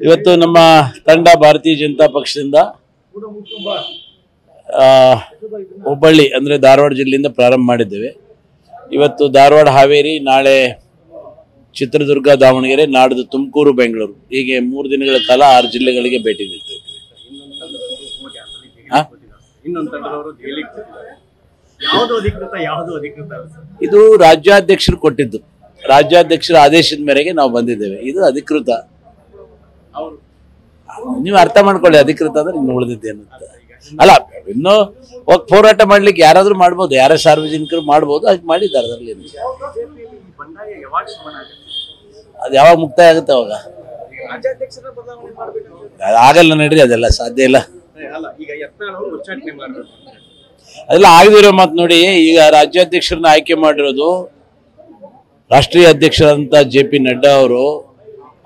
ಇವತ್ತು ನಮ್ಮ ತಂಡ ಭಾರತೀಯ ಜನತಾ ಪಕ್ಷದಿಂದ ಹುಬ್ಬಳ್ಳಿ ಅಂದರೆ ಧಾರವಾಡ ಜಿಲ್ಲೆಯಿಂದ ಪ್ರಾರಂಭ ಮಾಡಿದ್ದೇವೆ. ಇವತ್ತು ಧಾರವಾಡ, ಹಾವೇರಿ, ನಾಳೆ ಚಿತ್ರದುರ್ಗ, ದಾವಣಗೆರೆ, ನಾಡ್ದು ತುಮಕೂರು, ಬೆಂಗಳೂರು, ಹೀಗೆ 3 ದಿನಗಳ ಕಾಲ 6 ಜಿಲ್ಲೆಗಳಿಗೆ ಭೇಟಿ ನೀಡ್ತೇವೆ. ಇದು ರಾಜ್ಯಾಧ್ಯಕ್ಷರು ಕೊಟ್ಟಿದ್ದು, ರಾಜ್ಯಾಧ್ಯಕ್ಷರ ಆದೇಶದ ಮೇರೆಗೆ ನಾವು ಬಂದಿದ್ದೇವೆ. ಇದು ಅಧಿಕೃತ. ನೀವು ಅರ್ಥ ಮಾಡ್ಕೊಳ್ಳಿ, ಅಧಿಕೃತ ಅಂದ್ರೆ ಇನ್ನು ಉಳಿದಿದ್ದೇನು ಅಂತ ಅಲ್ಲ. ಇನ್ನು ಹೋಗಿ ಹೋರಾಟ ಮಾಡ್ಲಿಕ್ಕೆ ಯಾರಾದ್ರೂ ಮಾಡ್ಬೋದು, ಯಾರೇ ಸಾರ್ವಜನಿಕರು ಮಾಡ್ಬೋದು, ಅದು ಮಾಡಿದ್ದಾರೆ. ಅದರಲ್ಲಿ ಅದು ಯಾವಾಗ ಮುಕ್ತಾಯ ಆಗುತ್ತೆ ಅವಾಗ ಆಗಲ್ಲ ನಡ್ರಿ, ಅದೆಲ್ಲ ಸಾಧ್ಯ ಇಲ್ಲ. ಅದೆಲ್ಲ ಆಗದಿರೋ ಮಾತು ನೋಡಿ. ಈಗ ರಾಜ್ಯಾಧ್ಯಕ್ಷರನ್ನ ಆಯ್ಕೆ ಮಾಡಿರೋದು ರಾಷ್ಟ್ರೀಯ ಅಧ್ಯಕ್ಷರಾದಂಥ JP ನಡ್ಡಾ ಅವರು,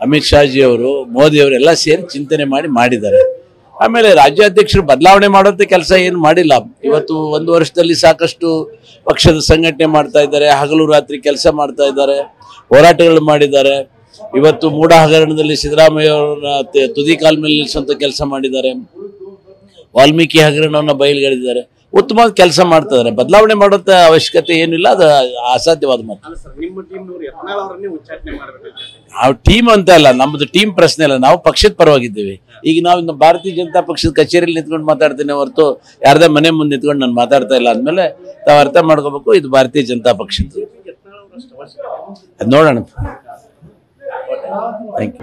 ಅಮಿತ್ ಶಾಜಿ ಅವರು, ಮೋದಿ ಅವರು ಎಲ್ಲ ಸೇರಿ ಚಿಂತನೆ ಮಾಡಿದ್ದಾರೆ. ಆಮೇಲೆ ರಾಜ್ಯಾಧ್ಯಕ್ಷರು ಬದಲಾವಣೆ ಮಾಡೋಂಥ ಕೆಲಸ ಏನು ಮಾಡಿಲ್ಲ. ಇವತ್ತು 1 ವರ್ಷದಲ್ಲಿ ಸಾಕಷ್ಟು ಪಕ್ಷದ ಸಂಘಟನೆ ಮಾಡ್ತಾ ಇದ್ದಾರೆ, ಹಗಲು ರಾತ್ರಿ ಕೆಲಸ ಮಾಡ್ತಾ ಇದ್ದಾರೆ, ಹೋರಾಟಗಳು ಮಾಡಿದ್ದಾರೆ. ಇವತ್ತು ಮೂಡ ಹಗರಣದಲ್ಲಿ ಸಿದ್ದರಾಮಯ್ಯ ಅವರನ್ನ ತುದಿ ಕಾಲ ಮೇಲೆ ನಿಲ್ಲಿಸುವಂಥ ಕೆಲಸ ಮಾಡಿದ್ದಾರೆ. ವಾಲ್ಮೀಕಿ ಹಗರಣವನ್ನು ಬಯಲುಗೆಳೆದಿದ್ದಾರೆ. ಉತ್ತಮವಾದ ಕೆಲಸ ಮಾಡ್ತಾ ಇದ್ದಾರೆ. ಬದಲಾವಣೆ ಮಾಡೋಂಥ ಅವಶ್ಯಕತೆ ಏನಿಲ್ಲ, ಅದು ಅಸಾಧ್ಯವಾದ ಮಾತು. ನಾವು ಟೀಮ್ ಅಂತ ಅಲ್ಲ, ನಮ್ಮದು ಟೀಮ್ ಪ್ರಶ್ನೆ ಅಲ್ಲ, ನಾವು ಪಕ್ಷದ ಪರವಾಗಿದ್ದೇವೆ. ಈಗ ನಾವು ಭಾರತೀಯ ಜನತಾ ಪಕ್ಷದ ಕಚೇರಿಯಲ್ಲಿ ನಿಂತ್ಕೊಂಡು ಮಾತಾಡ್ತೇನೆ ಹೊರತು ಯಾರದೇ ಮನೆ ಮುಂದೆ ನಿಂತ್ಕೊಂಡು ನಾನು ಮಾತಾಡ್ತಾ ಇಲ್ಲ. ಅಂದಮೇಲೆ ತಾವು ಅರ್ಥ ಮಾಡ್ಕೋಬೇಕು, ಇದು ಭಾರತೀಯ ಜನತಾ ಪಕ್ಷದ್ದು. ಅದು ನೋಡೋಣ. Thank you.